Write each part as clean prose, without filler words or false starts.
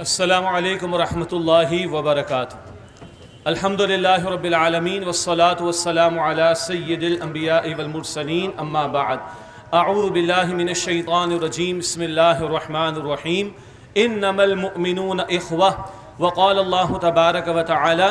السلام علیکم ورحمۃ اللہ وبرکاتہ۔ الحمدللہ رب العالمین والصلاة والسلام علی سید الانبیاء والمرسلین، اما بعد۔ اعوذ باللہ من الشیطان الرجیم، بسم اللہ الرحمن الرحیم۔ انما المؤمنون اخوہ، وقال اللہ تبارک وتعالی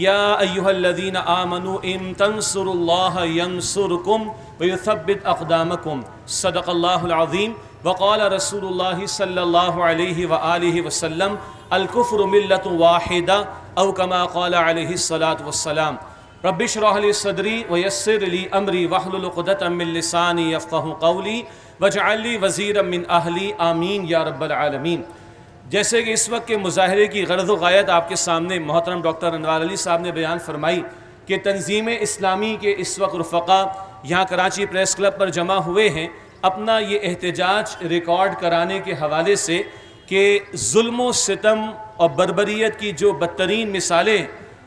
یا ایہا الذین آمنوا ان تنصروا اللہ ینصرکم ویثبت اقدامکم، صدق اللہ العظیم۔ وقال رسول اللہ صلی اللہ علیہ وآلہ وسلم الکفر ملت واحدہ او کما قال علیہ الصلاۃ والسلام۔ رب اشرح لی صدری ویسر لی امری واحلل عقدۃ من لسانی یفقہوا قولی واجعل لی وزیرا من اہلی، آمین یا رب العالمین۔ جیسے کہ اس وقت کے مظاہرے کی غرض و غایت آپ کے سامنے محترم ڈاکٹر انوار علی صاحب نے بیان فرمائی کہ تنظیم اسلامی کے اس وقت رفقا یہاں کراچی پریس کلب پر جمع ہوئے ہیں اپنا یہ احتجاج ریکارڈ کرانے کے حوالے سے کہ ظلم و ستم اور بربریت کی جو بدترین مثالیں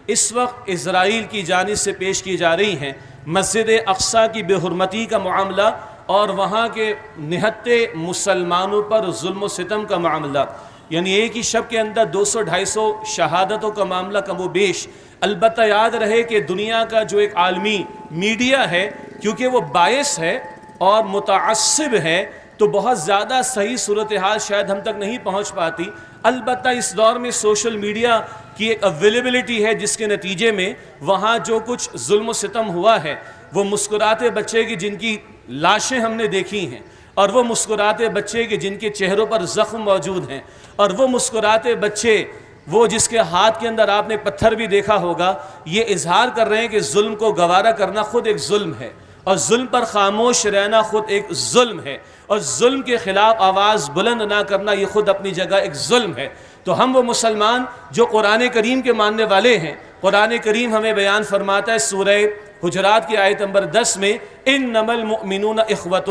اس وقت اسرائیل کی جانب سے پیش کی جا رہی ہیں، مسجد اقصیٰ کی بے حرمتی کا معاملہ اور وہاں کے نہتے مسلمانوں پر ظلم و ستم کا معاملہ، یعنی ایک ہی شب کے اندر 200-250 شہادتوں کا معاملہ کم و بیش۔ البتہ یاد رہے کہ دنیا کا جو ایک عالمی میڈیا ہے، کیونکہ وہ باعث ہے اور متعصب ہے تو بہت زیادہ صحیح صورتحال شاید ہم تک نہیں پہنچ پاتی۔ البتہ اس دور میں سوشل میڈیا کی ایک اویلیبلٹی ہے جس کے نتیجے میں وہاں جو کچھ ظلم و ستم ہوا ہے، وہ مسکراتے بچے کی جن کی لاشیں ہم نے دیکھی ہیں، اور وہ مسکراتے بچے کے جن کے چہروں پر زخم موجود ہیں، اور وہ مسکراتے بچے وہ جس کے ہاتھ کے اندر آپ نے پتھر بھی دیکھا ہوگا، یہ اظہار کر رہے ہیں کہ ظلم کو گوارا کرنا خود ایک ظلم ہے، اور ظلم پر خاموش رہنا خود ایک ظلم ہے، اور ظلم کے خلاف آواز بلند نہ کرنا یہ خود اپنی جگہ ایک ظلم ہے۔ تو ہم وہ مسلمان جو قرآن کریم کے ماننے والے ہیں، قرآن کریم ہمیں بیان فرماتا ہے سورہ حجرات کی آیت نمبر 10 میں انما المؤمنون اخوۃ،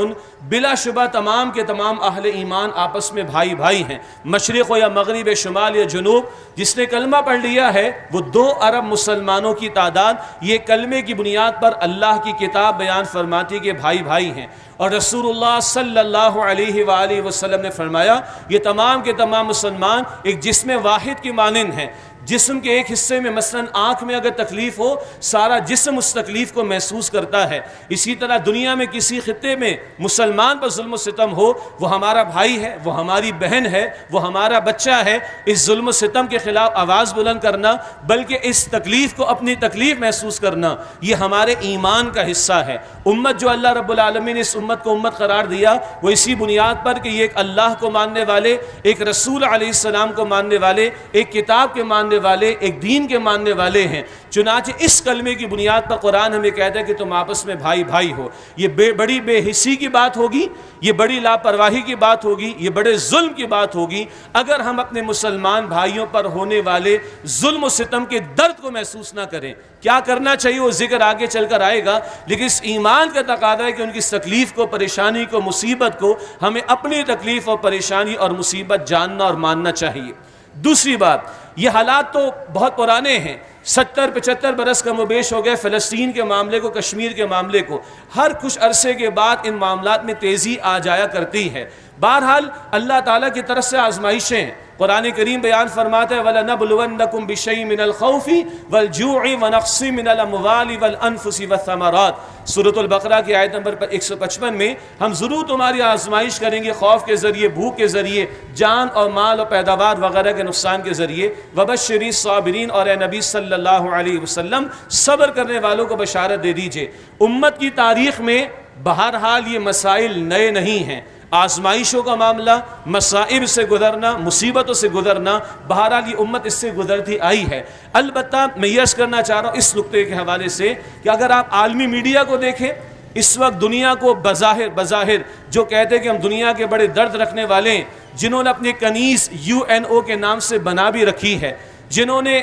بلا شبہ تمام کے تمام اہل ایمان آپس میں بھائی بھائی ہیں، مشرق ہو یا مغرب، شمال یا جنوب۔ جس نے کلمہ پڑھ لیا ہے وہ 2 ارب مسلمانوں کی تعداد، یہ کلمے کی بنیاد پر اللہ کی کتاب بیان فرماتی کہ بھائی بھائی ہیں، اور رسول اللہ صلی اللہ علیہ وآلہ وسلم نے فرمایا یہ تمام کے تمام مسلمان ایک جسم واحد کی مانند ہیں۔ جسم کے ایک حصے میں مثلا آنکھ میں اگر تکلیف ہو، سارا جسم اس تکلیف کو محسوس کرتا ہے۔ اسی طرح دنیا میں کسی خطے میں مسلمان پر ظلم و ستم ہو، وہ ہمارا بھائی ہے، وہ ہماری بہن ہے، وہ ہمارا بچہ ہے۔ اس ظلم و ستم کے خلاف آواز بلند کرنا، بلکہ اس تکلیف کو اپنی تکلیف محسوس کرنا، یہ ہمارے ایمان کا حصہ ہے۔ امت جو اللہ رب العالمین نے اس امت کو امت قرار دیا، وہ اسی بنیاد پر کہ یہ ایک اللہ کو ماننے والے، ایک رسول علیہ السلام کو ماننے والے، ایک کتاب کے ماننے والے، ایک دین کے ماننے والے ہیں۔ چنانچہ اس کلمے کی بنیاد پر قرآن ہمیں کہتا ہے کہ تم آپس میں بھائی بھائی ہو۔ یہ بڑی بے حسی کی بات ہوگی، یہ بڑی لاپرواہی کی بات ہوگی، یہ بڑے ظلم کی بات ہوگی اگر ہم اپنے مسلمان بھائیوں پر ہونے والے ظلم و ستم کے درد کو محسوس نہ کریں۔ کیا کرنا چاہیے وہ ذکر آگے چل کر آئے گا، لیکن اس ایمان کا تقاضا ہے کہ ان کی تکلیف کو، پریشانی کو، مصیبت کو ہمیں اپنی تکلیف اور پریشانی اور مصیبت جاننا اور ماننا چاہیے۔ دوسری بات، یہ حالات تو بہت پرانے ہیں، 70-75 برس کم و بیش ہو گئے فلسطین کے معاملے کو، کشمیر کے معاملے کو۔ ہر کچھ عرصے کے بعد ان معاملات میں تیزی آ جایا کرتی ہے۔ بہرحال اللہ تعالیٰ کی طرف سے آزمائشیں ہیں۔ قرآن کریم بیان فرماتا ہے وَلَنَبْلُوَنَّكُمْ بِشَيْءٍ مِّنَ الْخَوْفِ وَالْجُوعِ وَنَقْصٍ مِّنَ الْأَمْوَالِ وَالْأَنفُسِ وَالثَّمَرَاتِ۔ سورۃ البقرہ کی آیت نمبر 155 میں ہم ضرور تمہاری آزمائش کریں گے، خوف کے ذریعے، بھوک کے ذریعے، جان اور مال اور پیداوار وغیرہ کے نقصان کے ذریعے۔ وَبَشِّرِ الصَّابِرِينَ، اور اے نبی صلی اللہ علیہ وسلم صبر کرنے والوں کو بشارت دے دیجئے۔ امت کی تاریخ میں بہرحال یہ مسائل نئے نہیں ہیں۔ آزمائشوں کا معاملہ، مصائب سے گزرنا، مصیبتوں سے گزرنا، بہرحال یہ امت اس سے گزرتی آئی ہے۔ البتہ میں یہ عرض کرنا چاہ رہا ہوں اس نقطے کے حوالے سے کہ اگر آپ عالمی میڈیا کو دیکھیں، اس وقت دنیا کو بظاہر جو کہتے ہیں کہ ہم دنیا کے بڑے درد رکھنے والے ہیں، جنہوں نے اپنی کنیز UNO کے نام سے بنا بھی رکھی ہے، جنہوں نے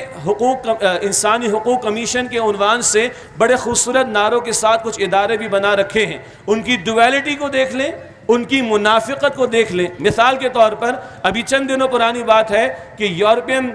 انسانی حقوق کمیشن کے عنوان سے بڑے خوبصورت نعروں کے ساتھ کچھ ادارے بھی بنا رکھے ہیں، ان کی ڈویلٹی کو دیکھ لیں، ان کی منافقت کو دیکھ لیں۔ مثال کے طور پر ابھی چند دنوں پرانی بات ہے کہ یورپین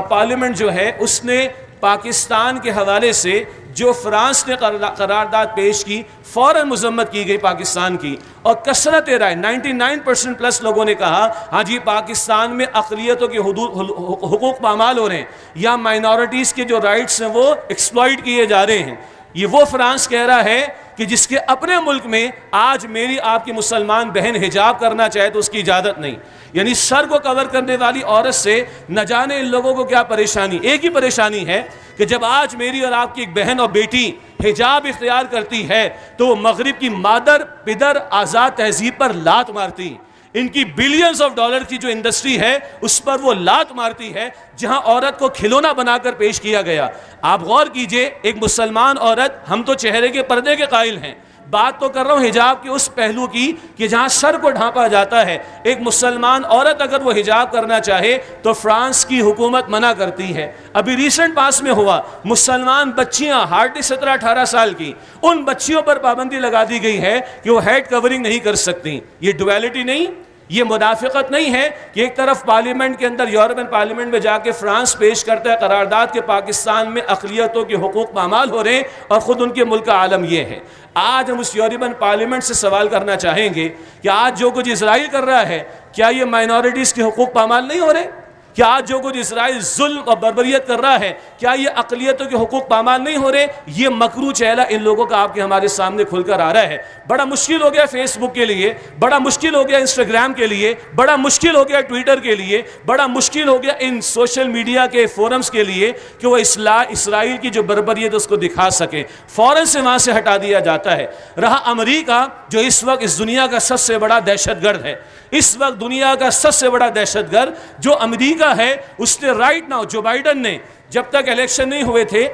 پارلیمنٹ جو ہے اس نے پاکستان کے حوالے سے جو فرانس نے قرارداد پیش کی فوراً مذمت کی گئی پاکستان کی، اور کثرت رائے 99% پلس لوگوں نے کہا ہاں جی پاکستان میں اقلیتوں کے حقوق پامال ہو رہے ہیں یا مائنورٹیز کے جو رائٹس ہیں وہ ایکسپلائٹ کیے جا رہے ہیں۔ یہ وہ فرانس کہہ رہا ہے کہ جس کے اپنے ملک میں آج میری آپ کی مسلمان بہن حجاب کرنا چاہے تو اس کی اجازت نہیں، یعنی سر کو کور کرنے والی عورت سے نہ جانے ان لوگوں کو کیا پریشانی۔ ایک ہی پریشانی ہے کہ جب آج میری اور آپ کی ایک بہن اور بیٹی حجاب اختیار کرتی ہے تو وہ مغرب کی مادر پدر آزاد تہذیب پر لات مارتی، ان کی بلینز آف ڈالر کی جو انڈسٹری ہے اس پر وہ لات مارتی ہے جہاں عورت کو کھلونا بنا کر پیش کیا گیا۔ آپ غور کیجئے، ایک مسلمان عورت، ہم تو چہرے کے پردے کے قائل ہیں، بات تو کر رہا ہوں حجاب کے اس پہلو کی کہ جہاں سر کو ڈھانپا جاتا ہے، ایک مسلمان عورت اگر وہ حجاب کرنا چاہے تو فرانس کی حکومت منع کرتی ہے۔ ابھی ریسنٹ پاس میں ہوا، مسلمان بچیاں ہارڈلی 17-18 سال کی، ان بچیوں پر پابندی لگا دی گئی ہے کہ وہ ہیڈ کورنگ نہیں کر سکتی۔ یہ ڈویلٹی نہیں، یہ منافقت نہیں ہے کہ ایک طرف پارلیمنٹ کے اندر، یورپین پارلیمنٹ میں جا کے فرانس پیش کرتا ہے قرارداد کہ پاکستان میں اقلیتوں کے حقوق پامال ہو رہے ہیں، اور خود ان کے ملک کا عالم یہ ہے۔ آج ہم اس یورپین پارلیمنٹ سے سوال کرنا چاہیں گے کہ آج جو کچھ اسرائیل کر رہا ہے کیا یہ مائنورٹیز کے حقوق پامال نہیں ہو رہے؟ کیا آج جو کچھ اسرائیل ظلم اور بربریت کر رہا ہے کیا یہ اقلیتوں کے حقوق پامال نہیں ہو رہے؟ یہ مکرو چہلہ ان لوگوں کا آپ کے ہمارے سامنے کھل کر آ رہا ہے۔ بڑا مشکل ہو گیا فیس بک کے لیے، بڑا مشکل ہو گیا انسٹاگرام کے لیے، بڑا مشکل ہو گیا ٹویٹر کے لیے، بڑا مشکل ہو گیا ان سوشل میڈیا کے فورمز کے لیے کہ وہ اسرائیل کی جو بربریت اس کو دکھا سکیں، فوراً سے وہاں سے ہٹا دیا جاتا ہے۔ رہا امریکہ جو اس وقت اس دنیا کا سب سے بڑا دہشت گرد ہے، اس وقت دنیا کا سب سے بڑا دہشت گرد جو امریکہ ہے، اس نے رائٹ ناؤ، جو بائیڈن نے، جب تک الیکشن نہیں ہوئے تھے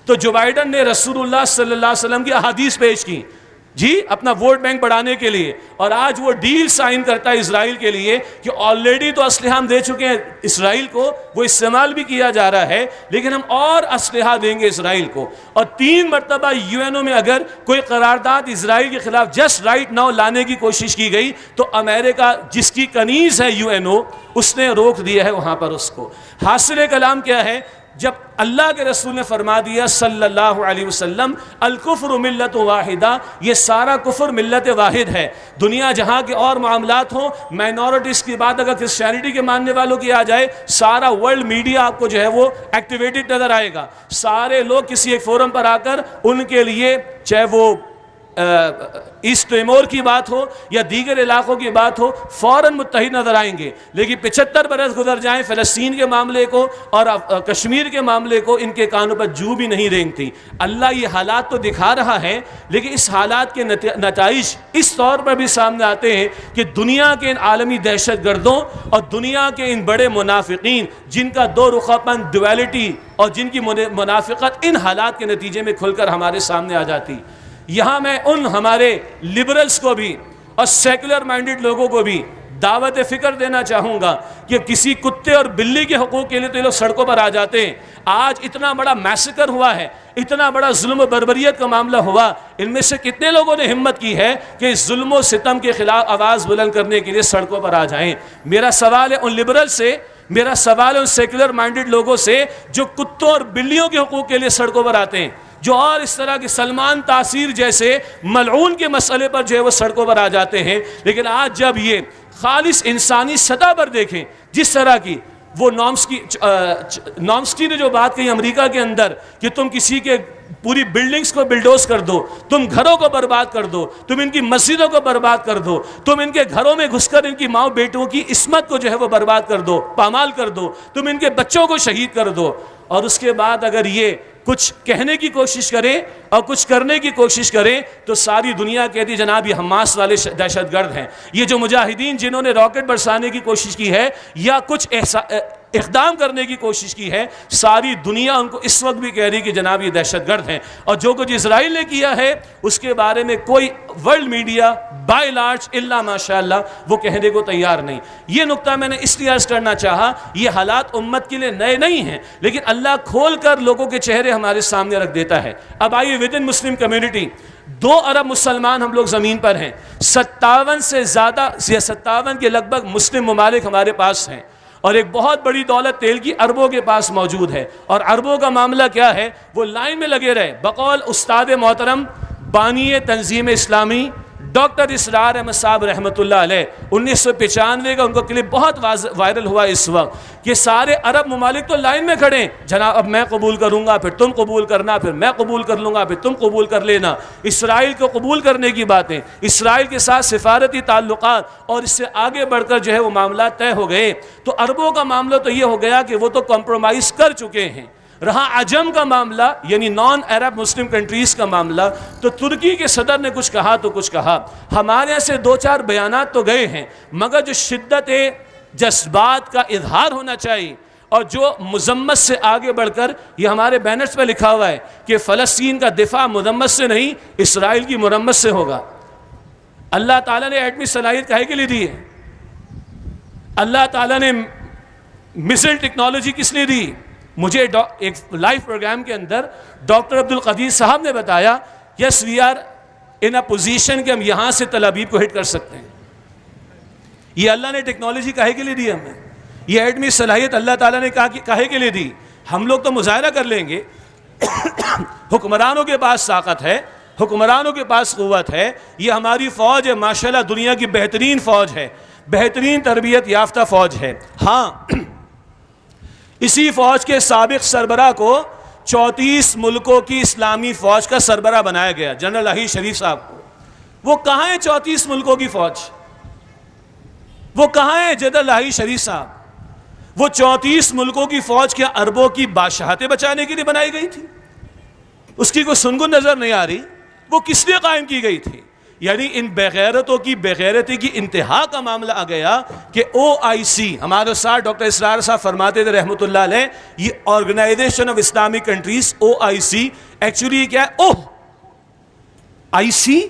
تو جو بائیڈن نے رسول اللہ صلی اللہ علیہ وسلم کی احادیث پیش کی جی اپنا ووٹ بینک بڑھانے کے لیے، اور آج وہ ڈیل سائن کرتا ہے اسرائیل کے لیے کہ آلریڈی تو اسلحہ ہم دے چکے ہیں اسرائیل کو، وہ استعمال بھی کیا جا رہا ہے، لیکن ہم اور اسلحہ دیں گے اسرائیل کو۔ اور 3 مرتبہ UN میں اگر کوئی قرارداد اسرائیل کے خلاف جسٹ رائٹ ناؤ لانے کی کوشش کی گئی تو امریکہ جس کی کنیز ہے UN، اس نے روک دیا ہے وہاں پر اس کو۔ حاصل کلام کیا ہے؟ جب اللہ کے رسول نے فرما دیا صلی اللہ علیہ وسلم الکفر ملت واحدہ، یہ سارا کفر ملت واحد ہے۔ دنیا جہاں کے اور معاملات ہوں، مائنورٹیز کی بات اگر کرسچینٹی کے ماننے والوں کی آ جائے، سارا ورلڈ میڈیا آپ کو جو ہے وہ ایکٹیویٹڈ نظر آئے گا۔ سارے لوگ کسی ایک فورم پر آ کر ان کے لیے، چاہے وہ ایسٹ تیمور کی بات ہو یا دیگر علاقوں کی بات ہو، فوراً متحد نظر آئیں گے۔ لیکن 75 برس گزر جائیں، فلسطین کے معاملے کو اور کشمیر کے معاملے کو ان کے کانوں پر جو بھی نہیں رینگتی۔ اللہ یہ حالات تو دکھا رہا ہے، لیکن اس حالات کے نتائج اس طور پر بھی سامنے آتے ہیں کہ دنیا کے ان عالمی دہشت گردوں اور دنیا کے ان بڑے منافقین جن کا دو رخاپن، ڈویلٹی، اور جن کی منافقت ان حالات کے نتیجے میں کھل کر ہمارے سامنے آ جاتی۔ یہاں میں ان ہمارے لبرلز کو بھی اور سیکولر مائنڈڈ لوگوں کو بھی دعوت فکر دینا چاہوں گا کہ کسی کتے اور بلی کے حقوق کے لیے تو یہ لوگ سڑکوں پر آ جاتے ہیں۔ آج اتنا بڑا میسیکر ہوا ہے، اتنا بڑا ظلم و بربریت کا معاملہ ہوا، ان میں سے کتنے لوگوں نے ہمت کی ہے کہ اس ظلم و ستم کے خلاف آواز بلند کرنے کے لیے سڑکوں پر آ جائیں؟ میرا سوال ہے ان لبرل سے، میرا سوال ہے ان سیکولر مائنڈڈ لوگوں سے جو کتوں اور بلیوں کے حقوق کے لیے سڑکوں پر آتے ہیں، جو اور اس طرح کے سلمان تاثیر جیسے ملعون کے مسئلے پر جو ہے وہ سڑکوں پر آ جاتے ہیں، لیکن آج جب یہ خالص انسانی سطح پر دیکھیں جس طرح کی وہ نامسکی نے جو بات کہی امریکہ کے اندر کہ تم کسی کے پوری بلڈنگز کو بلڈوز کر دو، تم گھروں کو برباد کر دو، تم ان کی مسجدوں کو برباد کر دو، تم ان کے گھروں میں گھس کر ان کی ماں بیٹوں کی عصمت کو جو ہے وہ برباد کر دو، پامال کر دو، تم ان کے بچوں کو شہید کر دو، اور اس کے بعد اگر یہ کچھ کہنے کی کوشش کریں اور کچھ کرنے کی کوشش کریں تو ساری دنیا کہتی جناب یہ حماس والے دہشت گرد ہیں۔ یہ جو مجاہدین جنہوں نے راکٹ برسانے کی کوشش کی ہے یا کچھ اقدام کرنے کی کوشش کی ہے، ساری دنیا ان کو اس وقت بھی کہہ رہی کہ جناب یہ دہشت گرد ہیں۔ اور جو کچھ اسرائیل نے کیا ہے اس کے بارے میں کوئی ورلڈ میڈیا بائی لارج الا ماشاءاللہ وہ کہنے کو تیار نہیں۔ یہ نقطہ میں نے اس لیے عرض کرنا چاہا، یہ حالات امت کے لیے نئے نہیں ہیں، لیکن اللہ کھول کر لوگوں کے چہرے ہمارے سامنے رکھ دیتا ہے۔ اب آئیے ود ان مسلم کمیونٹی 2 ارب مسلمان ہم لوگ زمین پر ہیں، 57 سے زیادہ یا 57 کے لگ بھگ مسلم ممالک ہمارے پاس ہیں، اور ایک بہت بڑی دولت تیل کی اربوں کے پاس موجود ہے، اور اربوں کا معاملہ کیا ہے، وہ لائن میں لگے رہے۔ بقول استاد محترم بانی تنظیم اسلامی ڈاکٹر اسرار احمد صاحب رحمۃ اللہ علیہ، 1995 کا ان کا کلپ بہت وائرل ہوا اس وقت، کہ سارے عرب ممالک تو لائن میں کھڑے ہیں، جناب اب میں قبول کروں گا، پھر تم قبول کرنا، پھر میں قبول کر لوں گا، پھر تم قبول کر لینا۔ اسرائیل کو قبول کرنے کی باتیں، اسرائیل کے ساتھ سفارتی تعلقات، اور اس سے آگے بڑھ کر جو ہے وہ معاملات طے ہو گئے۔ تو عربوں کا معاملہ تو یہ ہو گیا کہ وہ تو کمپرومائز کر چکے ہیں۔ رہا عجم کا معاملہ، یعنی نان عرب مسلم کنٹریز کا معاملہ، تو ترکی کے صدر نے کچھ کہا تو کچھ کہا، ہمارے یہاں سے دو چار بیانات تو گئے ہیں، مگر جو شدت جذبات کا اظہار ہونا چاہیے، اور جو مذمت سے آگے بڑھ کر، یہ ہمارے بینرز پہ لکھا ہوا ہے کہ فلسطین کا دفاع مذمت سے نہیں، اسرائیل کی مرمت سے ہوگا۔ اللہ تعالیٰ نے ایٹمی صلاحیت کاہے کے لیے دی ہے؟ اللہ تعالیٰ نے میزائل ٹیکنالوجی کس لیے دی؟ مجھے ایک لائیو پروگرام کے اندر ڈاکٹر عبدالقدیر صاحب نے بتایا، یس we are in a position کہ ہم یہاں سے تل ابیب کو ہٹ کر سکتے ہیں۔ یہ اللہ نے ٹیکنالوجی کاہے کے لیے دی ہمیں؟ یہ ایٹمی صلاحیت اللہ تعالیٰ نے کاہے کے لیے دی؟ ہم لوگ تو مظاہرہ کر لیں گے، حکمرانوں کے پاس طاقت ہے، حکمرانوں کے پاس قوت ہے، یہ ہماری فوج ہے، ماشاءاللہ دنیا کی بہترین فوج ہے، بہترین تربیت یافتہ فوج ہے۔ ہاں، اسی فوج کے سابق سربراہ کو 34 ملکوں کی اسلامی فوج کا سربراہ بنایا گیا، جنرل احی شریف صاحب کو۔ وہ کہاں ہیں 34 ملکوں کی فوج؟ وہ کہاں ہیں جنرل احی شریف صاحب؟ وہ 34 ملکوں کی فوج کیا عربوں کی بادشاہتیں بچانے کے لیے بنائی گئی تھی؟ اس کی کوئی سنگن نظر نہیں آ رہی۔ وہ کس لیے قائم کی گئی تھی؟ یعنی ان بغیرتوں کی بغیرتی کی انتہا کا معاملہ آ گیا کہ OIC، ہمارے ساتھ ڈاکٹر اسرار صاحب فرماتے تھے رحمۃ اللہ علیہ، یہ organisation of Islamic countries OIC actually کیا ہے؟ IC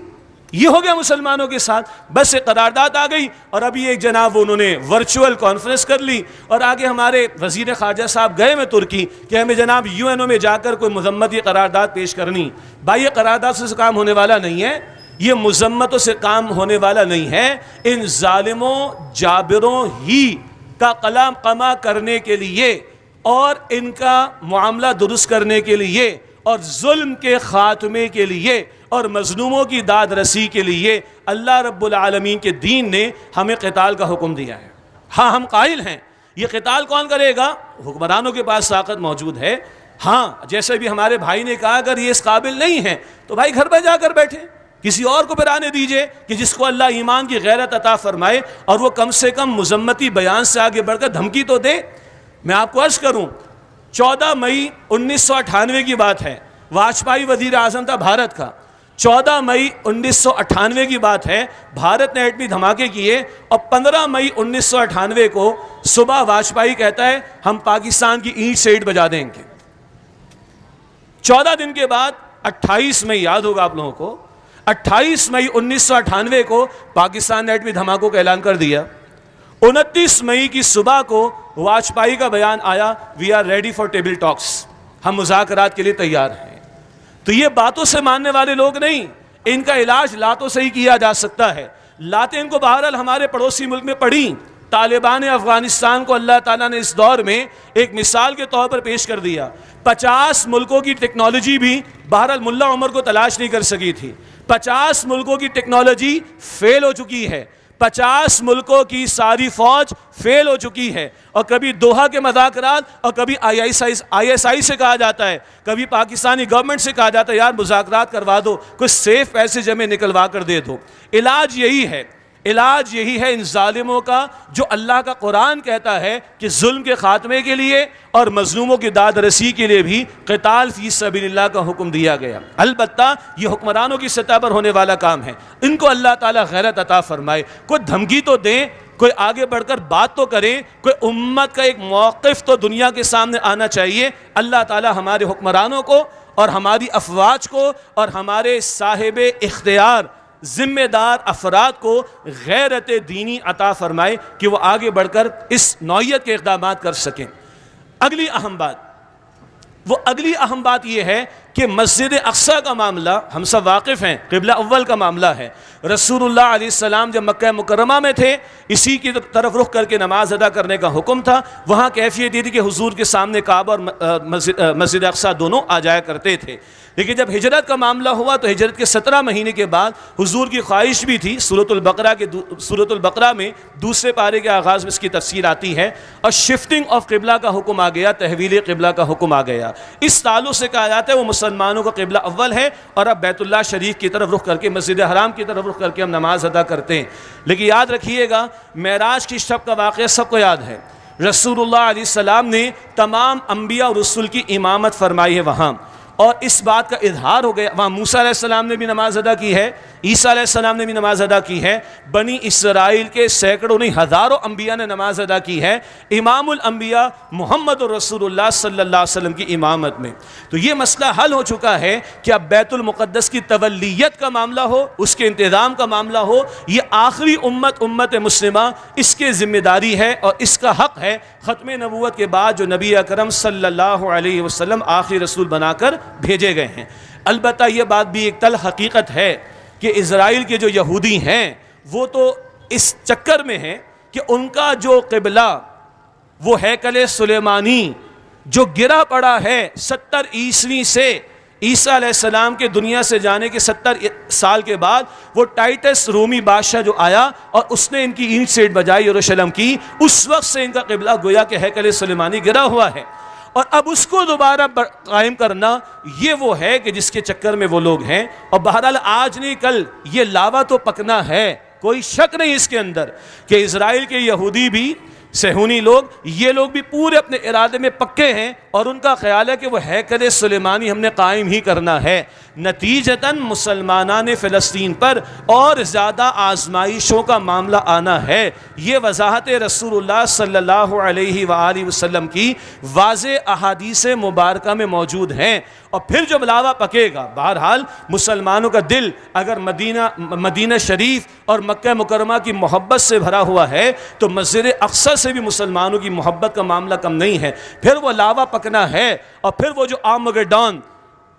یہ ہو گیا مسلمانوں کے ساتھ، بس ایک قرارداد آ گئی، اور ابھی ایک جناب انہوں نے ورچوئل کانفرنس کر لی، اور آگے ہمارے وزیر خارجہ صاحب گئے میں ترکی کہ ہمیں جناب UN میں جا کر کوئی مذمتی قرارداد پیش کرنی۔ بھائی یہ قرارداد سے کام ہونے والا نہیں ہے، یہ مذمتوں سے کام ہونے والا نہیں ہے۔ ان ظالموں جابروں ہی کا قلم قمع کرنے کے لیے، اور ان کا معاملہ درست کرنے کے لیے، اور ظلم کے خاتمے کے لیے، اور مظلوموں کی داد رسی کے لیے اللہ رب العالمین کے دین نے ہمیں قتال کا حکم دیا ہے۔ ہاں ہم قائل ہیں، یہ قتال کون کرے گا؟ حکمرانوں کے پاس طاقت موجود ہے۔ ہاں جیسے بھی ہمارے بھائی نے کہا اگر یہ اس قابل نہیں ہے تو بھائی گھر پہ جا کر بیٹھے، کسی اور کو پھر آنے دیجئے کہ جس کو اللہ ایمان کی غیرت عطا فرمائے، اور وہ کم سے کم مذمتی بیان سے آگے بڑھ کر دھمکی تو دے۔ میں آپ کو عرض کروں، 14 مئی 1998 کی بات ہے، واجپئی وزیر اعظم تھا بھارت کا۔ 14 مئی 1998 کی بات ہے، بھارت نے ایٹمی دھماکے کیے، اور 15 مئی 1998 کو صبح واجپئی کہتا ہے ہم پاکستان کی اینٹ سے اینٹ بجا دیں گے۔ 14 دن کے بعد 28 مئی، یاد ہوگا آپ لوگوں کو، 28 مئی 1998 کو پاکستان نے ایٹمی دھماکوں کا اعلان کر دیا۔ 29 مئی کی صبح کو واجپئی کا بیان آیا، we are ready for table talks, ہم مذاکرات کے لیے تیار ہیں۔ تو یہ باتوں سے ماننے والے لوگ نہیں، ان کا علاج لاتوں سے ہی کیا جا سکتا ہے۔ لاتیں ان کو بہرحال ہمارے پڑوسی ملک میں پڑیں۔ طالبان افغانستان کو اللہ تعالیٰ نے اس دور میں ایک مثال کے طور پر پیش کر دیا۔ 50 ملکوں کی ٹیکنالوجی بھی بہرحال ملا عمر کو تلاش نہیں کر سکی تھی۔ 50 ملکوں کی ٹیکنالوجی فیل ہو چکی ہے، 50 ملکوں کی ساری فوج فیل ہو چکی ہے، اور کبھی دوحہ کے مذاکرات، اور کبھی ISI سے کہا جاتا ہے، کبھی پاکستانی گورنمنٹ سے کہا جاتا ہے یار مذاکرات کروا دو، کچھ سیف پیسے جمع نکلوا کر دے دو۔ علاج یہی ہے، علاج یہی ہے ان ظالموں کا، جو اللہ کا قرآن کہتا ہے کہ ظلم کے خاتمے کے لیے اور مظلوموں کی داد رسی کے لیے بھی قتال فی سبیل اللہ کا حکم دیا گیا۔ البتہ یہ حکمرانوں کی سطح پر ہونے والا کام ہے، ان کو اللہ تعالیٰ غیرت عطا فرمائے، کوئی دھمکی تو دیں، کوئی آگے بڑھ کر بات تو کریں، کوئی امت کا ایک موقف تو دنیا کے سامنے آنا چاہیے۔ اللہ تعالیٰ ہمارے حکمرانوں کو اور ہماری افواج کو اور ہمارے صاحب اختیار ذمہ دار افراد کو غیرت دینی عطا فرمائے کہ وہ آگے بڑھ کر اس نوعیت کے اقدامات کر سکیں۔ اگلی اہم بات یہ ہے کہ مسجد اقصی کا معاملہ ہم سب واقف ہیں، قبلہ اول کا معاملہ ہے۔ رسول اللہ علیہ السلام جب مکہ مکرمہ میں تھے اسی کی طرف رخ کر کے نماز ادا کرنے کا حکم تھا، وہاں کیفیت یہ تھی کہ حضور کے سامنے کعبہ اور مسجد اقصی دونوں آ جایا کرتے تھے۔ لیکن جب ہجرت کا معاملہ ہوا تو ہجرت کے 17 مہینے کے بعد حضور کی خواہش بھی تھی، سورۃ البقرہ میں دوسرے پارے کے آغاز میں اس کی تفسیر آتی ہے، اور شفٹنگ آف قبلہ کا حکم آ گیا، تحویل قبلہ کا حکم آ گیا۔ اس تعلق سے کہا جاتا ہے وہ مسلمانوں کا قبلہ اول ہے، اور اب بیت اللہ شریف کی طرف رخ کر کے، مسجد حرام کی طرف رخ کر کے ہم نماز ادا کرتے ہیں۔ لیکن یاد رکھیے گا، معراج کی شب کا واقعہ سب کو یاد ہے۔ رسول اللہ علیہ السلام نے تمام انبیاء اور رسول کی امامت فرمائی ہے وہاں، اور اس بات کا اظہار ہو گیا۔ وہاں موسیٰ علیہ السلام نے بھی نماز ادا کی ہے، عیسیٰ علیہ السلام نے بھی نماز ادا کی ہے، بنی اسرائیل کے سینکڑوں نہیں ہزاروں انبیاء نے نماز ادا کی ہے، امام الانبیاء محمد رسول اللہ صلی اللہ علیہ وسلم کی امامت میں۔ تو یہ مسئلہ حل ہو چکا ہے کہ اب بیت المقدس کی تولیت کا معاملہ ہو، اس کے انتظام کا معاملہ ہو، یہ آخری امت مسلمہ، اس کے ذمہ داری ہے اور اس کا حق ہے، ختم نبوت کے بعد جو نبی اکرم صلی اللہ علیہ وسلم آخری رسول بنا کر بھیجے گئے ہیں۔ البتہ یہ بات بھی ایک تلخ حقیقت ہے کہ اسرائیل کے جو یہودی ہیں وہ تو اس چکر میں ہیں کہ ان کا جو قبلہ وہ ہیکل سلیمانی جو گرا پڑا ہے 70 عیسوی سے، عیسیٰ علیہ السلام کے دنیا سے جانے کے 70 سال کے بعد وہ ٹائٹس رومی بادشاہ جو آیا اور اس نے ان کی اینٹ سیٹ بجائی یروشلم کی، اس وقت سے ان کا قبلہ گویا کہ ہیکل سلیمانی گرا ہوا ہے، اور اب اس کو دوبارہ قائم کرنا یہ وہ ہے کہ جس کے چکر میں وہ لوگ ہیں۔ اور بہرحال آج نہیں کل یہ لاوا تو پکنا ہے، کوئی شک نہیں اس کے اندر کہ اسرائیل کے یہودی بھی، صہیونی لوگ، یہ لوگ بھی پورے اپنے ارادے میں پکے ہیں، اور ان کا خیال ہے کہ وہ ہیکل سلیمانی ہم نے قائم ہی کرنا ہے۔ نتیجتاً مسلمانان فلسطین پر اور زیادہ آزمائشوں کا معاملہ آنا ہے۔ یہ وضاحت رسول اللہ صلی اللہ علیہ وآلہ وسلم کی واضح احادیث مبارکہ میں موجود ہیں، اور پھر جب لاوا پکے گا، بہرحال مسلمانوں کا دل اگر مدینہ شریف اور مکہ مکرمہ کی محبت سے بھرا ہوا ہے تو مسجد اقصی سے بھی مسلمانوں کی محبت کا معاملہ کم نہیں ہے۔ پھر وہ لاوا پکنا ہے، اور پھر وہ جو آرمگیڈون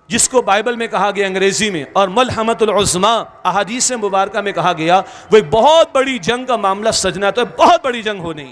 جس کو بائبل میں کہا گیا انگریزی میں، اور ملحمۃ العظمیٰ احادیث مبارکہ میں کہا گیا، وہ ایک بہت بڑی جنگ کا معاملہ سجنا، تو بہت بڑی جنگ ہونی،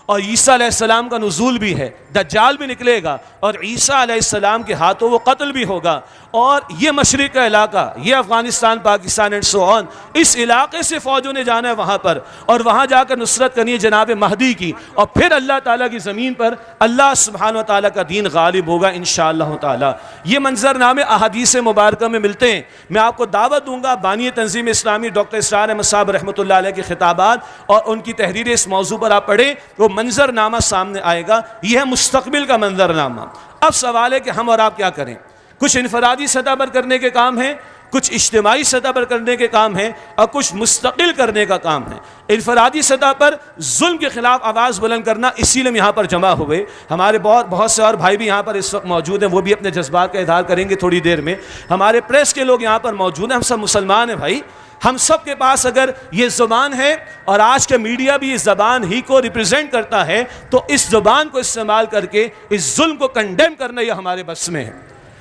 اور عیسیٰ علیہ السلام کا نزول بھی ہے، دجال بھی نکلے گا، اور عیسیٰ علیہ السلام کے ہاتھوں وہ قتل بھی ہوگا، اور یہ مشرق کا علاقہ، یہ افغانستان، پاکستان اینڈ سو آن، اس علاقے سے فوجوں نے جانا ہے وہاں پر، اور وہاں جا کر نصرت کرنی ہے جناب مہدی کی، اور پھر اللہ تعالیٰ کی زمین پر اللہ سبحانہ و تعالیٰ کا دین غالب ہوگا انشاءاللہ تعالیٰ۔ یہ منظر نامے احادیث مبارکہ میں ملتے ہیں۔ میں آپ کو دعوت دوں گا بانی تنظیم اسلامی ڈاکٹر اسرار احمد صاحب رحمۃ اللہ علیہ کے خطابات اور ان کی تحریریں اس موضوع پر آپ پڑھیں، وہ منظر نامہ سامنے آئے گا، یہ ہے مستقبل کا منظر نامہ۔ اب سوال ہے کہ ہم اور آپ کیا کریں؟ کچھ انفرادی سطح پر کرنے کے کام ہیں، کچھ اجتماعی سطح پر کرنے کے کام ہیں، اور کچھ مستقل کرنے کا کام ہے۔ انفرادی سطح پر ظلم کے خلاف آواز بلند کرنا، اسی لیے ہم یہاں پر جمع ہوئے۔ ہمارے بہت سے اور بھائی بھی یہاں پر اس وقت موجود ہیں، وہ بھی اپنے جذبات کا اظہار کریں گے تھوڑی دیر میں۔ ہمارے پریس کے لوگ یہاں پر موجود ہیں، ہم سب مسلمان ہیں بھائی، ہم سب کے پاس اگر یہ زبان ہے اور آج کا میڈیا بھی اس زبان ہی کو ریپرزینٹ کرتا ہے، تو اس زبان کو استعمال کر کے اس ظلم کو کنڈیم کرنا یہ ہمارے بس میں ہے۔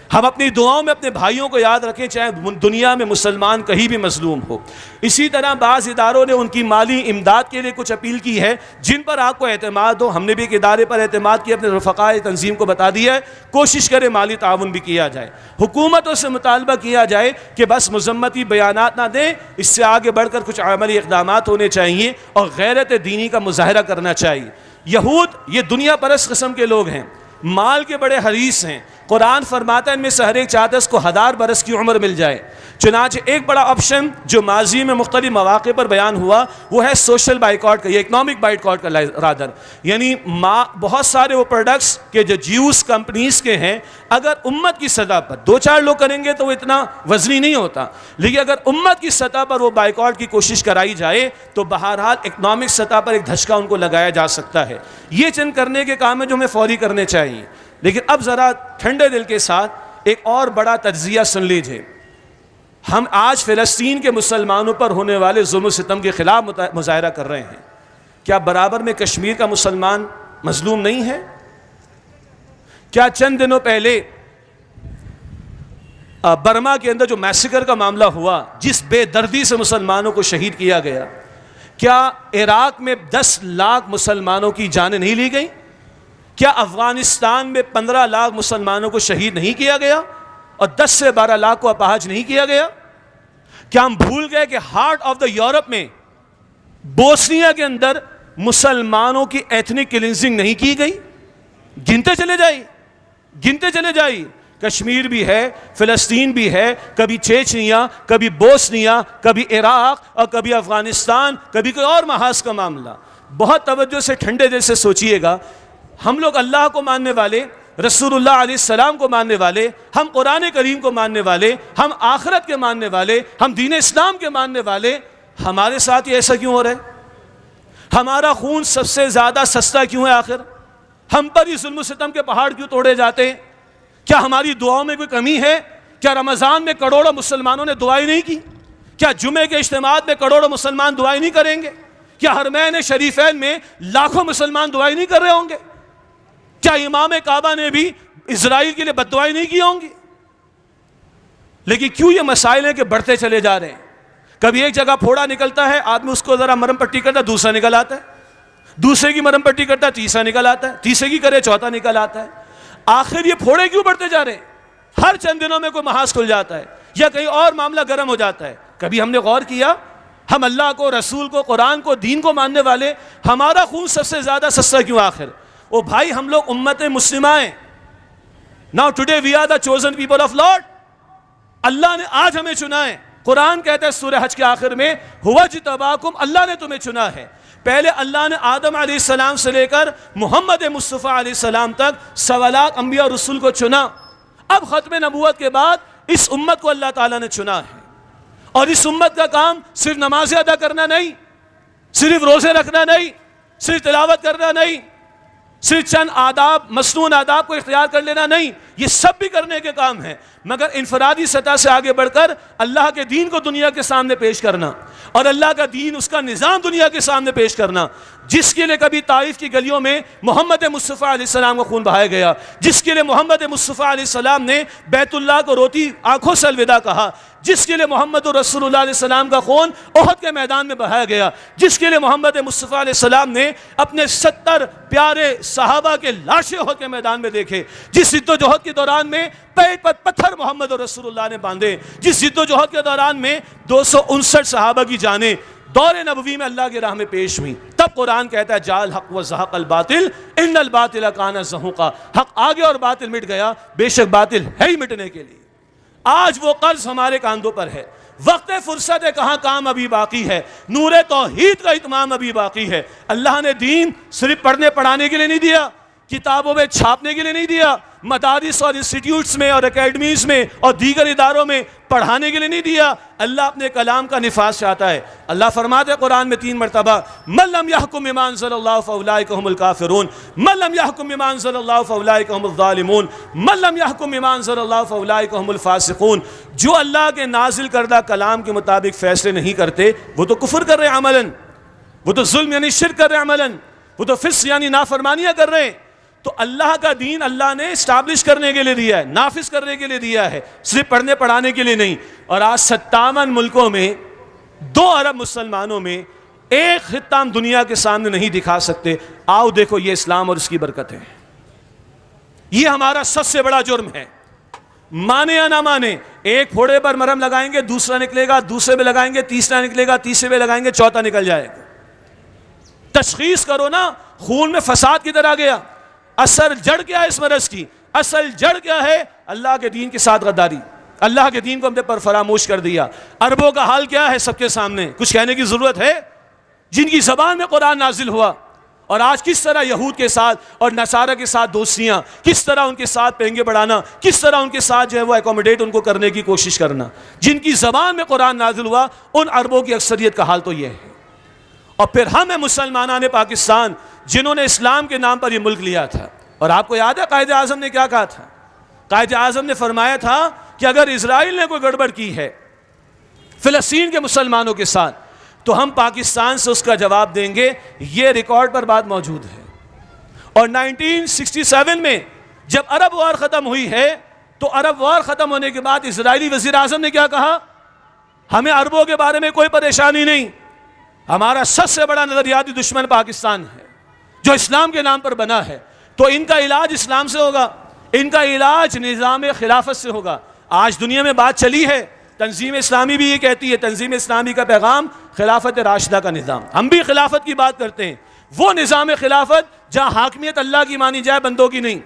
ہم اپنی دعاؤں میں اپنے بھائیوں کو یاد رکھیں، چاہے دنیا میں مسلمان کہیں بھی مظلوم ہو۔ اسی طرح بعض اداروں نے ان کی مالی امداد کے لیے کچھ اپیل کی ہے، جن پر آپ کو اعتماد ہو۔ ہم نے بھی ایک ادارے پر اعتماد کیا، اپنے رفقاء تنظیم کو بتا دیا ہے، کوشش کرے مالی تعاون بھی کیا جائے۔ حکومتوں سے مطالبہ کیا جائے کہ بس مذمتی بیانات نہ دیں، اس سے آگے بڑھ کر کچھ عملی اقدامات ہونے چاہیے اور غیرت دینی کا مظاہرہ کرنا چاہیے۔ یہود یہ دنیا پرست قسم کے لوگ ہیں، مال کے بڑے حریص ہیں۔ قرآن فرماتا ہے ان میں سے ہر ایک چاہتا ہے اس کو 1000 برس کی عمر مل جائے۔ چنانچہ ایک بڑا آپشن جو ماضی میں مختلف مواقع پر بیان ہوا وہ ہے سوشل بائیکاٹ کا، یہ اکنامک بائیکاٹ کا رادر، یعنی بہت سارے وہ پروڈکٹس کے جو جیوس کمپنیز کے ہیں، اگر امت کی سطح پر 2-4 لوگ کریں گے تو وہ اتنا وزنی نہیں ہوتا، لیکن اگر امت کی سطح پر وہ بائیکاٹ کی کوشش کرائی جائے تو بہرحال اکنامک سطح پر ایک دھچکا ان کو لگایا جا سکتا ہے۔ یہ چند کرنے کے کام ہیں جو ہمیں فوری کرنے چاہیے۔ لیکن اب ذرا ٹھنڈے دل کے ساتھ ایک اور بڑا تجزیہ سن لیجئے۔ ہم آج فلسطین کے مسلمانوں پر ہونے والے ظلم و ستم کے خلاف مظاہرہ کر رہے ہیں، کیا برابر میں کشمیر کا مسلمان مظلوم نہیں ہے؟ کیا چند دنوں پہلے برما کے اندر جو میسیکر کا معاملہ ہوا، جس بے دردی سے مسلمانوں کو شہید کیا گیا، کیا عراق میں 10 لاکھ مسلمانوں کی جانیں نہیں لی گئیں؟ کیا افغانستان میں 15 لاکھ مسلمانوں کو شہید نہیں کیا گیا اور 10 سے 12 لاکھ کو اپاہج نہیں کیا گیا؟ کیا ہم بھول گئے کہ ہارٹ آف دا یورپ میں بوسنیا کے اندر مسلمانوں کی ایتھنک کلینزنگ نہیں کی گئی؟ گنتے چلے جائیں، کشمیر بھی ہے، فلسطین بھی ہے، کبھی چیچنیا، کبھی بوسنیا، کبھی عراق اور کبھی افغانستان، کبھی کوئی اور محاذ کا معاملہ۔ بہت توجہ سے ٹھنڈے دل سے سوچئے گا، ہم لوگ اللہ کو ماننے والے، رسول اللہ علیہ السلام کو ماننے والے، ہم قرآن کریم کو ماننے والے، ہم آخرت کے ماننے والے، ہم دین اسلام کے ماننے والے، ہمارے ساتھ یہ ایسا کیوں ہو رہا ہے؟ ہمارا خون سب سے زیادہ سستا کیوں ہے آخر؟ ہم پر ہی ظلم و ستم کے پہاڑ کیوں توڑے جاتے ہیں؟ کیا ہماری دعاؤں میں کوئی کمی ہے؟ کیا رمضان میں کروڑوں مسلمانوں نے دعائیں نہیں کی؟ کیا جمعے کے اجتماعات میں کروڑوں مسلمان دعائیں نہیں کریں گے؟ کیا حرمین شریفین میں لاکھوں مسلمان دعائیں نہیں کر رہے ہوں گے؟ کیا امام کعبہ نے بھی اسرائیل کے لیے بد دعائیں نہیں کی ہوں گی؟ لیکن کیوں یہ مسائل ہیں کہ بڑھتے چلے جا رہے ہیں؟ کبھی ایک جگہ پھوڑا نکلتا ہے، آدمی اس کو ذرا مرم پٹی کرتا ہے، دوسرا نکل آتا ہے، دوسرے کی مرم پٹی کرتا ہے، تیسرا نکل آتا ہے، تیسرے کی کرے چوتھا نکل آتا ہے۔ آخر یہ پھوڑے کیوں بڑھتے جا رہے ہیں؟ ہر چند دنوں میں کوئی محاذ کھل جاتا ہے یا کہیں اور معاملہ گرم ہو جاتا ہے۔ کبھی ہم نے غور کیا؟ ہم اللہ کو، رسول کو، قرآن کو، دین کو ماننے والے، ہمارا خون سب سے زیادہ سستا کیوں آخر؟ او بھائی، ہم لوگ امت مسلمہ ہیں۔ Now today we are the chosen people of Lord۔ اللہ نے آج ہمیں چنا ہے۔ قرآن کہتا ہے سورہ حج کے آخر میں، هُوَ اجْتَبَاكُمْ، اللہ نے تمہیں چنا ہے۔ پہلے اللہ نے آدم علیہ السلام سے لے کر محمد مصطفیٰ علیہ السلام تک 1.25 لاکھ انبیاء اور رسول کو چنا۔ اب ختم نبوت کے بعد اس امت کو اللہ تعالیٰ نے چنا ہے، اور اس امت کا کام صرف نمازیں ادا کرنا نہیں، صرف روزے رکھنا نہیں، صرف تلاوت کرنا نہیں، صرف چند آداب، مسنون آداب کو اختیار کر لینا نہیں، یہ سب بھی کرنے کے کام ہیں، مگر انفرادی سطح سے آگے بڑھ کر اللہ کے دین کو دنیا کے سامنے پیش کرنا، اور اللہ کا دین، اس کا نظام دنیا کے سامنے پیش کرنا، جس کے لیے کبھی طائف کی گلیوں میں محمد مصطفیٰ علیہ السلام کا خون بہایا گیا، جس کے لیے محمد مصطفیٰ علیہ السلام نے بیت اللہ کو روتی آنکھوں سے الوداع کہا، جس کے لیے محمد رسول اللہ علیہ السلام کا خون احد کے میدان میں بہایا گیا، جس کے لیے محمد مصطفیٰ علیہ السلام نے اپنے 70 پیارے صحابہ کے لاشیں احد کے میدان میں دیکھے، جس جد و جہد کے دوران میں پیٹ پر پتھر محمد رسول اللہ نے باندھے، جس جد و جہد کے دوران میں 259 صحابہ کی جانیں دور نبوی میں اللہ کی راہ میں پیش ہوئی، تب قرآن کہتا ہے جاء الحق وزہق الباطل ان الباطل کان زہوقا، حق آگے اور باطل مٹ گیا، بے شک باطل ہے ہی مٹنے کے لیے۔ آج وہ قرض ہمارے کاندھوں پر ہے، وقت فرصت ہے، کہاں کام ابھی باقی ہے، نور توحید کا اتمام ابھی باقی ہے۔ اللہ نے دین صرف پڑھنے پڑھانے کے لیے نہیں دیا، کتابوں میں چھاپنے کے لیے نہیں دیا، مدارس اور انسٹیٹیوٹس میں اور اکیڈمیز میں اور دیگر اداروں میں پڑھانے کے لیے نہیں دیا۔ اللہ اپنے کلام کا نفاذ چاہتا ہے۔ اللہ فرماتا ہے قرآن میں 3 مرتبہ، من لم يحكم بما انزل الله فاولئك هم الكافرون، من لم يحكم بما انزل الله فاولئك هم الظالمون، من لم يحكم بما انزل الله فاولئك هم الفاسقون۔ جو اللہ کے نازل کردہ کلام کے مطابق فیصلے نہیں کرتے، وہ تو کفر کر رہے ہیں عملاً، وہ تو ظلم یعنی شرک کر رہے ہیں عملاً، وہ تو فسق یعنی نافرمانیاں کر رہے ہیں۔ تو اللہ کا دین اللہ نے اسٹیبلش کرنے کے لیے دیا ہے، نافذ کرنے کے لیے دیا ہے، صرف پڑھنے پڑھانے کے لیے نہیں۔ اور آج 57 ملکوں میں 2 ارب مسلمانوں میں ایک خطہ ہم دنیا کے سامنے نہیں دکھا سکتے۔ آؤ دیکھو، یہ اسلام اور اس کی برکت ہے۔ یہ ہمارا سب سے بڑا جرم ہے، مانے یا نہ مانے۔ ایک پھوڑے پر مرہم لگائیں گے، دوسرا نکلے گا، دوسرے پہ لگائیں گے، تیسرا نکلے گا، تیسرے پہ لگائیں گے، چوتھا نکل جائے گا۔ تشخیص کرو نا، خون میں فساد کدھر آ گیا؟ اصل جڑ کیا ہے اس مرض کی؟ اصل جڑ کیا ہے؟ اللہ کے دین کے ساتھ غداری، اللہ کے دین کو ہم نے پر فراموش کر دیا۔ عربوں کا حال کیا ہے سب کے سامنے، کچھ کہنے کی ضرورت ہے؟ جن کی زبان میں قرآن نازل ہوا، اور آج کس طرح یہود کے ساتھ اور نصارہ کے ساتھ دوستیاں، کس طرح ان کے ساتھ پینگے بڑھانا، کس طرح ان کے ساتھ جو ہے وہ ایکوموڈیٹ ان کو کرنے کی کوشش کرنا۔ جن کی زبان میں قرآن نازل ہوا، ان عربوں کی اکثریت کا حال تو یہ ہے۔ اور پھر ہم ہیں مسلمانان پاکستان، جنہوں نے اسلام کے نام پر یہ ملک لیا تھا۔ اور آپ کو یاد ہے قائد اعظم نے کیا کہا تھا؟ قائد اعظم نے فرمایا تھا کہ اگر اسرائیل نے کوئی گڑبڑ کی ہے فلسطین کے مسلمانوں کے ساتھ، تو ہم پاکستان سے اس کا جواب دیں گے۔ یہ ریکارڈ پر بات موجود ہے۔ اور 1967 میں جب عرب وار ختم ہوئی ہے، تو عرب وار ختم ہونے کے بعد اسرائیلی وزیر اعظم نے کیا کہا؟ ہمیں عربوں کے بارے میں کوئی پریشانی نہیں، ہمارا سب سے بڑا نظریاتی دشمن پاکستان ہے جو اسلام کے نام پر بنا ہے، تو ان کا علاج اسلام سے ہوگا، ان کا علاج نظام خلافت سے ہوگا۔ آج دنیا میں بات چلی ہے، تنظیم اسلامی بھی یہ کہتی ہے، تنظیم اسلامی کا پیغام خلافت راشدہ کا نظام، ہم بھی خلافت کی بات کرتے ہیں، وہ نظام خلافت جہاں حاکمیت اللہ کی مانی جائے بندوں کی نہیں،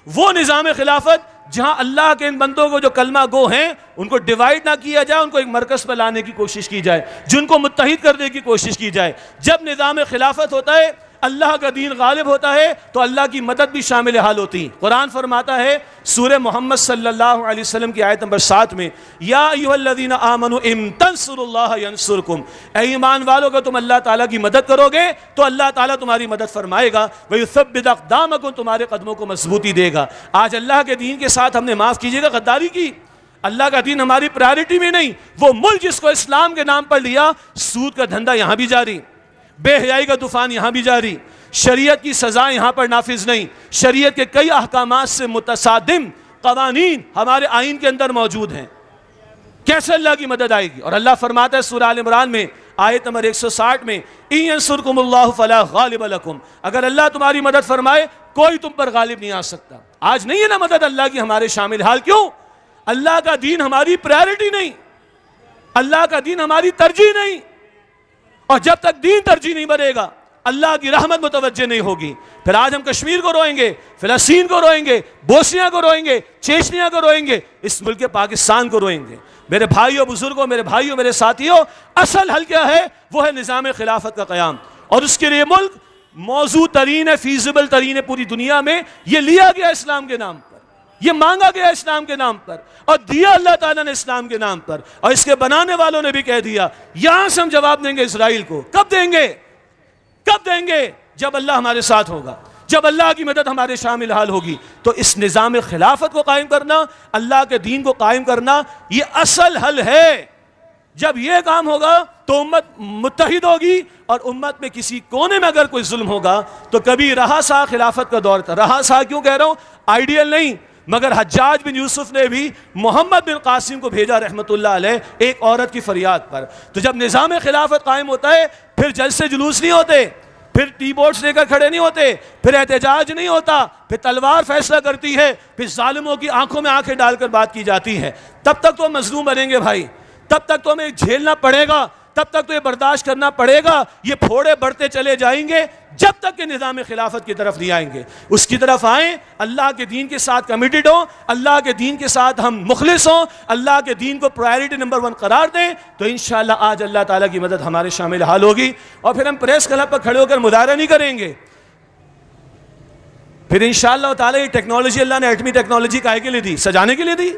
وہ نظام خلافت جہاں اللہ کے ان بندوں کو جو کلمہ گو ہیں ان کو ڈیوائیڈ نہ کیا جائے، ان کو ایک مرکز پر لانے کی کوشش کی جائے، جن کو متحد کرنے کی کوشش کی جائے۔ جب نظام خلافت ہوتا ہے، اللہ کا دین غالب ہوتا ہے، تو اللہ کی مدد بھی شامل حال ہوتی ہے۔ قرآن فرماتا ہے سورہ محمد صلی اللہ علیہ وسلم کی آیت نمبر 7 میں، یا ایھا الذین آمنوا ان تنصروا اللہ ینصرکم، اے ایمان والو کہ تم اللہ تعالیٰ کی مدد کرو گے تو اللہ تعالیٰ تمہاری مدد فرمائے گا، ویثبت اقدامکم، تمہارے قدموں کو مضبوطی دے گا۔ آج اللہ کے دین کے ساتھ ہم نے معاف کیجیے گا غداری کی، اللہ کا دین ہماری پرائرٹی میں نہیں، وہ ملک جس کو اسلام کے نام پر لیا، سود کا دھندا یہاں بھی جاری، بے حیائی کا طوفان یہاں بھی جاری، شریعت کی سزائیں یہاں پر نافذ نہیں، شریعت کے کئی احکامات سے متصادم قوانین ہمارے آئین کے اندر موجود ہیں، کیسے اللہ کی مدد آئے گی؟ اور اللہ فرماتا ہے سورہ آل عمران میں آیت نمبر 160 میں، ان ینصرکم اللہ فلا غالب لکم، اگر اللہ تمہاری مدد فرمائے کوئی تم پر غالب نہیں آ سکتا۔ آج نہیں ہے نا مدد اللہ کی ہمارے شامل حال، کیوں؟ اللہ کا دین ہماری پرائرٹی نہیں، اللہ کا دین ہماری ترجیح نہیں، اور جب تک دین ترجیح نہیں بنے گا اللہ کی رحمت متوجہ نہیں ہوگی۔ پھر آج ہم کشمیر کو روئیں گے، فلسطین کو روئیں گے، بوسنیا کو روئیں گے، چیچنیا کو روئیں گے، اس ملک پاکستان کو روئیں گے۔ میرے بھائیوں بزرگوں، میرے بھائیوں میرے ساتھیوں، اصل حل کیا ہے؟ وہ ہے نظام خلافت کا قیام، اور اس کے لیے ملک موزوں ترین ہے، فیزیبل ترین ہے پوری دنیا میں، یہ لیا گیا اسلام کے نام پر، یہ مانگا گیا اسلام کے نام پر، اور دیا اللہ تعالیٰ نے اسلام کے نام پر، اور اس کے بنانے والوں نے بھی کہہ دیا یہاں سے ہم جواب دیں گے اسرائیل کو۔ کب دیں گے؟ کب دیں گے؟ جب اللہ ہمارے ساتھ ہوگا، جب اللہ کی مدد ہمارے شامل حال ہوگی۔ تو اس نظام خلافت کو قائم کرنا، اللہ کے دین کو قائم کرنا، یہ اصل حل ہے۔ جب یہ کام ہوگا تو امت متحد ہوگی، اور امت میں کسی کونے میں اگر کوئی ظلم ہوگا تو کبھی رہا سا خلافت کا دور تھا، رہا سا کیوں کہہ رہا ہوں؟ آئیڈیل نہیں، مگر حجاج بن یوسف نے بھی محمد بن قاسم کو بھیجا رحمت اللہ علیہ ایک عورت کی فریاد پر۔ تو جب نظام خلافت قائم ہوتا ہے پھر جلسے جلوس نہیں ہوتے، پھر ٹی بورڈز لے کر کھڑے نہیں ہوتے، پھر احتجاج نہیں ہوتا، پھر تلوار فیصلہ کرتی ہے، پھر ظالموں کی آنکھوں میں آنکھیں ڈال کر بات کی جاتی ہے۔ تب تک تو ہم مظلوم بنیں گے بھائی، تب تک تو ہمیں جھیلنا پڑے گا، تب تک تو یہ برداشت کرنا پڑے گا، یہ پھوڑے بڑھتے چلے جائیں گے جب تک کہ نظام خلافت کی طرف نہیں آئیں گے۔ اس کی طرف آئیں، اللہ کے دین کے ساتھ کمیٹڈ ہوں، اللہ کے دین کے ساتھ ہم مخلص ہوں، اللہ کے دین کو پرائرٹی نمبر 1 قرار دیں، تو انشاءاللہ آج اللہ تعالیٰ کی مدد ہمارے شامل حال ہوگی، اور پھر ہم پریس کلب پر کھڑے ہو کر مظاہرہ نہیں کریں گے۔ پھر انشاءاللہ تعالیٰ یہ ٹیکنالوجی اللہ نے ایٹمی ٹیکنالوجی کائے کے لیے دی؟ سجانے کے لیے دی۔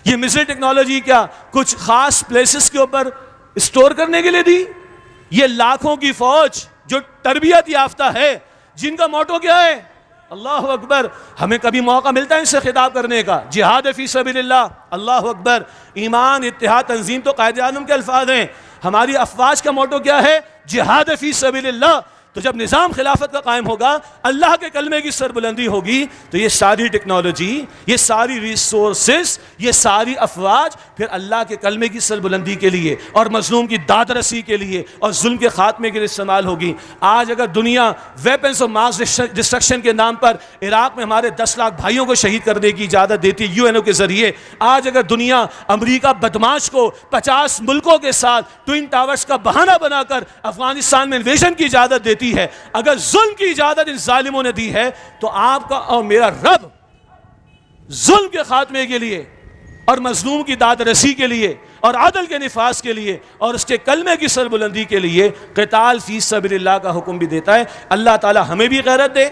یہ میزائل ٹیکنالوجی کیا کچھ خاص پلیسز کے اوپر اسٹور کرنے کے لیے دی؟ یہ لاکھوں کی فوج جو تربیت یافتہ ہے، جن کا موٹو کیا ہے؟ اللہ اکبر۔ ہمیں کبھی موقع ملتا ہے ان سے خطاب کرنے کا، جہاد فی سبیل اللہ، اللہ اکبر، ایمان، اتحاد، تنظیم تو قائد اعظم کے الفاظ ہیں۔ ہماری افواج کا موٹو کیا ہے؟ جہاد فی سبیل اللہ۔ تو جب نظام خلافت کا قائم ہوگا، اللہ کے کلمے کی سربلندی ہوگی، تو یہ ساری ٹیکنالوجی، یہ ساری ریسورسز، یہ ساری افواج پھر اللہ کے کلمے کی سربلندی کے لیے اور مظلوم کی داد رسی کے لیے اور ظلم کے خاتمے کے لیے استعمال ہوگی۔ آج اگر دنیا ویپنز آف ماس ڈسٹرکشن کے نام پر عراق میں ہمارے 10 لاکھ بھائیوں کو شہید کرنے کی اجازت دیتی ہے UN کے ذریعے، آج اگر دنیا امریکہ بدماش کو 50 ملکوں کے ساتھ ٹوئن ٹاورز کا بہانہ بنا کر افغانستان میں انویژن کی اجازت دیتی ہے، اگر ظلم کی اجازت ان ظالموں نے دی ہے، تو آپ کا اور میرا رب ظلم کے خاتمے کے لیے اور مظلوم کی داد رسی کے لیے اور عدل کے نفاذ کے لیے اور اس کے کلمے کی سربلندی کے لیے قتال فی سبیل اللہ کا حکم بھی دیتا ہے۔ اللہ تعالی ہمیں بھی غیرت دے،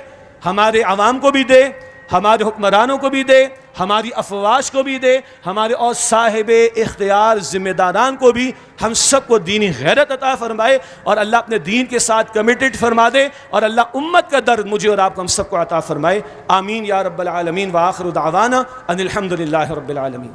ہمارے عوام کو بھی دے، ہمارے حکمرانوں کو بھی دے، ہماری افواج کو بھی دے، ہمارے اور صاحب اختیار ذمہ داران کو بھی، ہم سب کو دینی غیرت عطا فرمائے، اور اللہ اپنے دین کے ساتھ کمیٹڈ فرما دے، اور اللہ امت کا درد مجھے اور آپ کو ہم سب کو عطا فرمائے۔ آمین یا رب العالمین، وآخر دعوانا ان الحمدللہ رب العالمین۔